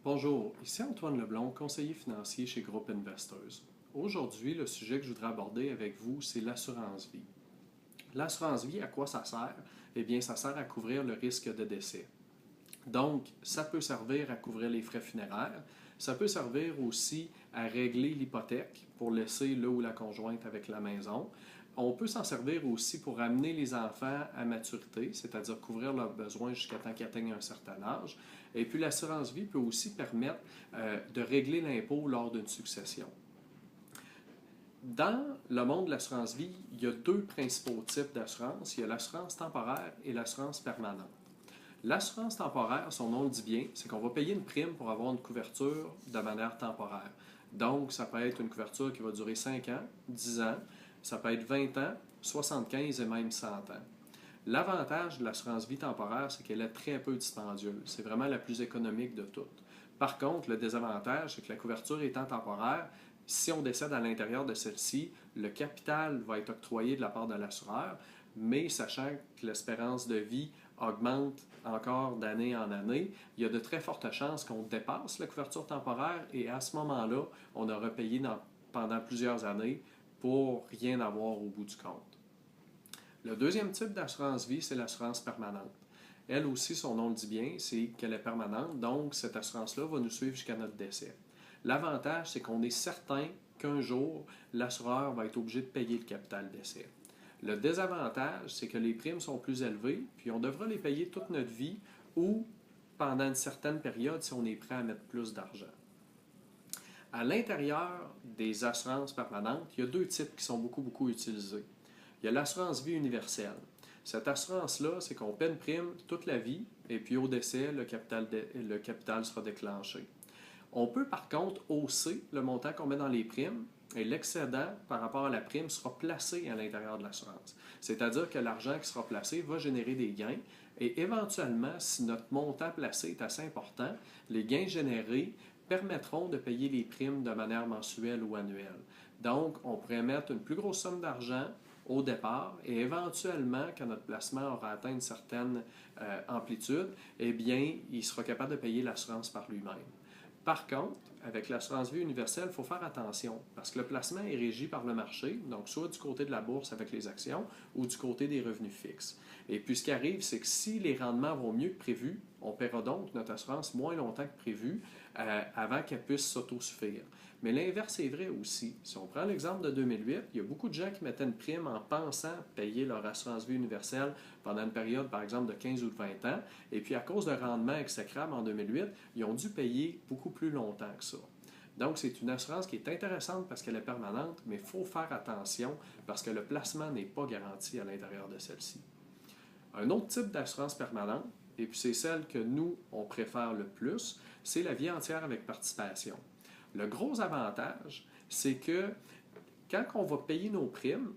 Bonjour, ici Antoine Leblond, conseiller financier chez Groupe Investors. Aujourd'hui, le sujet que je voudrais aborder avec vous, c'est l'assurance vie. L'assurance vie, à quoi ça sert? Eh bien, ça sert à couvrir le risque de décès. Donc, ça peut servir à couvrir les frais funéraires. Ça peut servir aussi à régler l'hypothèque pour laisser le ou la conjointe avec la maison. On peut s'en servir aussi pour amener les enfants à maturité, c'est-à-dire couvrir leurs besoins jusqu'à temps qu'ils atteignent un certain âge. Et puis l'assurance vie peut aussi permettre de régler l'impôt lors d'une succession. Dans le monde de l'assurance vie, il y a deux principaux types d'assurance. Il y a l'assurance temporaire et l'assurance permanente. L'assurance temporaire, son nom le dit bien, c'est qu'on va payer une prime pour avoir une couverture de manière temporaire. Donc, ça peut être une couverture qui va durer 5 ans, 10 ans, ça peut être 20 ans, 75 et même 100 ans. L'avantage de l'assurance vie temporaire, c'est qu'elle est très peu dispendieuse. C'est vraiment la plus économique de toutes. Par contre, le désavantage, c'est que la couverture étant temporaire, si on décède à l'intérieur de celle-ci, le capital va être octroyé de la part de l'assureur, mais sachant que l'espérance de vie augmente encore d'année en année, il y a de très fortes chances qu'on dépasse la couverture temporaire et à ce moment-là, on aura payé pendant plusieurs années pour rien avoir au bout du compte. Le deuxième type d'assurance vie, c'est l'assurance permanente. Elle aussi, son nom le dit bien, c'est qu'elle est permanente, donc cette assurance-là va nous suivre jusqu'à notre décès. L'avantage, c'est qu'on est certain qu'un jour, l'assureur va être obligé de payer le capital décès. Le désavantage, c'est que les primes sont plus élevées, puis on devra les payer toute notre vie ou pendant une certaine période si on est prêt à mettre plus d'argent. À l'intérieur des assurances permanentes, il y a deux types qui sont beaucoup utilisés. Il y a l'assurance vie universelle. Cette assurance-là, c'est qu'on paie une prime toute la vie et puis au décès, le capital sera déclenché. On peut par contre hausser le montant qu'on met dans les primes et l'excédent par rapport à la prime sera placé à l'intérieur de l'assurance. C'est-à-dire que l'argent qui sera placé va générer des gains et éventuellement, si notre montant placé est assez important, les gains générés permettront de payer les primes de manière mensuelle ou annuelle. Donc, on pourrait mettre une plus grosse somme d'argent au départ et éventuellement, quand notre placement aura atteint une certaine amplitude, eh bien, il sera capable de payer l'assurance par lui-même. Par contre, avec l'assurance vie universelle, il faut faire attention parce que le placement est régi par le marché, donc soit du côté de la bourse avec les actions ou du côté des revenus fixes. Et puis ce qui arrive, c'est que si les rendements vont mieux que prévu, on paiera donc notre assurance moins longtemps que prévu avant qu'elle puisse s'autosuffire. Mais l'inverse est vrai aussi. Si on prend l'exemple de 2008, il y a beaucoup de gens qui mettaient une prime en pensant payer leur assurance vie universelle pendant une période, par exemple, de 15 ou de 20 ans. Et puis, à cause de rendement exécrable en 2008, ils ont dû payer beaucoup plus longtemps que ça. Donc, c'est une assurance qui est intéressante parce qu'elle est permanente, mais il faut faire attention parce que le placement n'est pas garanti à l'intérieur de celle-ci. Un autre type d'assurance permanente, et puis c'est celle que nous, on préfère le plus, c'est la vie entière avec participation. Le gros avantage, c'est que quand on va payer nos primes,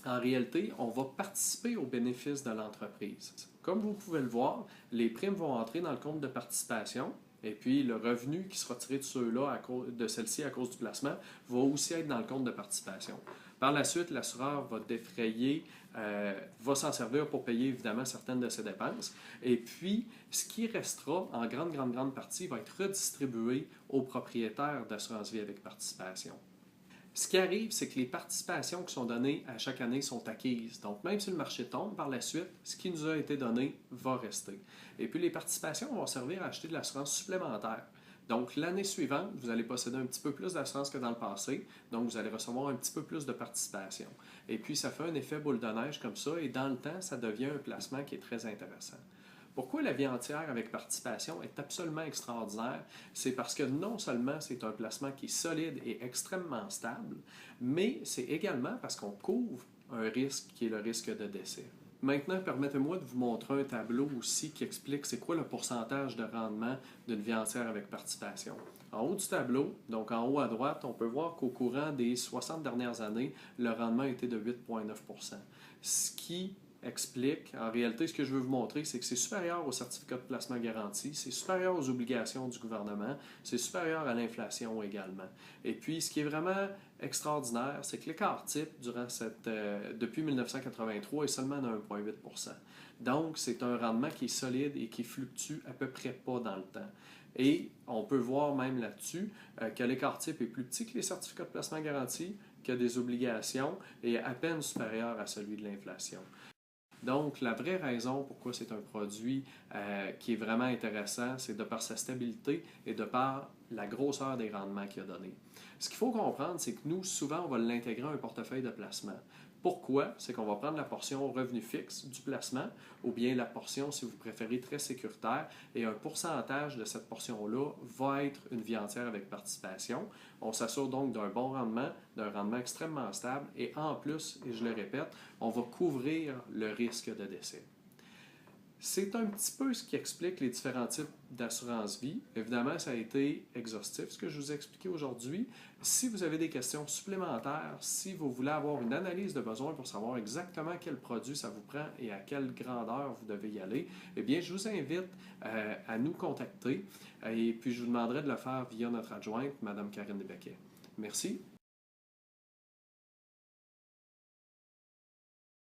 en réalité, on va participer aux bénéfices de l'entreprise. Comme vous pouvez le voir, les primes vont entrer dans le compte de participation et puis le revenu qui sera tiré de ceux-là, de celle-ci à cause du placement, va aussi être dans le compte de participation. Par la suite, l'assureur va défrayer, va s'en servir pour payer évidemment certaines de ses dépenses. Et puis, ce qui restera en grande partie va être redistribué aux propriétaires d'assurance vie avec participation. Ce qui arrive, c'est que les participations qui sont données à chaque année sont acquises. Donc, même si le marché tombe par la suite, ce qui nous a été donné va rester. Et puis, les participations vont servir à acheter de l'assurance supplémentaire. Donc, l'année suivante, vous allez posséder un petit peu plus d'assurance que dans le passé. Donc, vous allez recevoir un petit peu plus de participation. Et puis, ça fait un effet boule de neige comme ça. Et dans le temps, ça devient un placement qui est très intéressant. Pourquoi la vie entière avec participation est absolument extraordinaire? C'est parce que non seulement c'est un placement qui est solide et extrêmement stable, mais c'est également parce qu'on couvre un risque qui est le risque de décès. Maintenant, permettez-moi de vous montrer un tableau aussi qui explique c'est quoi le pourcentage de rendement d'une vie entière avec participation. En haut du tableau, donc en haut à droite, on peut voir qu'au courant des 60 dernières années, le rendement était de 8,9 %. Ce qui explique, en réalité, ce que je veux vous montrer, c'est que c'est supérieur au certificat de placement garanti, c'est supérieur aux obligations du gouvernement, c'est supérieur à l'inflation également. Et puis, ce qui est vraiment extraordinaire, c'est que l'écart type depuis 1983 est seulement de 1,8 %. Donc, c'est un rendement qui est solide et qui fluctue à peu près pas dans le temps. Et on peut voir même là-dessus que l'écart type est plus petit que les certificats de placement garantis, que des obligations et à peine supérieur à celui de l'inflation. Donc, la vraie raison pourquoi c'est un produit qui est vraiment intéressant, c'est de par sa stabilité et de par la grosseur des rendements qu'il a donné. Ce qu'il faut comprendre, c'est que nous, souvent, on va l'intégrer à un portefeuille de placement. Pourquoi? C'est qu'on va prendre la portion revenu fixe du placement ou bien la portion, si vous préférez, très sécuritaire et un pourcentage de cette portion-là va être une vie entière avec participation. On s'assure donc d'un bon rendement, d'un rendement extrêmement stable et en plus, et je le répète, on va couvrir le risque de décès. C'est un petit peu ce qui explique les différents types d'assurance-vie. Évidemment, ça a été exhaustif ce que je vous ai expliqué aujourd'hui. Si vous avez des questions supplémentaires, si vous voulez avoir une analyse de besoin pour savoir exactement quel produit ça vous prend et à quelle grandeur vous devez y aller, eh bien, je vous invite à nous contacter et puis je vous demanderai de le faire via notre adjointe, Mme Karine Desbaquet. Merci.